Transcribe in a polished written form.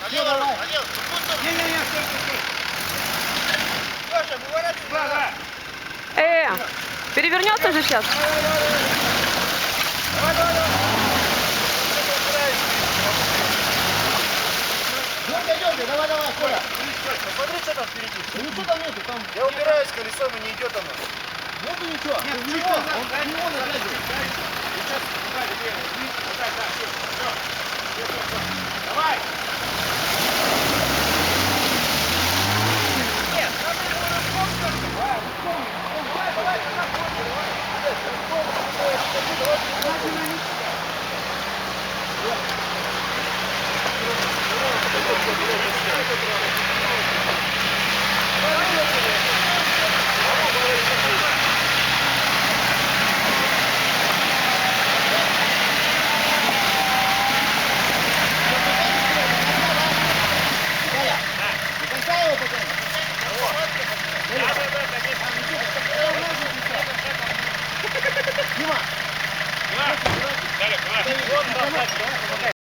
Налево. Не-не-не, стой. Леша, выворачивай. Перевернется же сейчас. Давай. Давай, Коля. Посмотри, что там впереди. Да ничего там нету, там. Я упираюсь колесом и не идет оно. Нету ничего. Нет, Ты в него. Он в него натягивает. Сейчас, давай, вот так, все. Давай.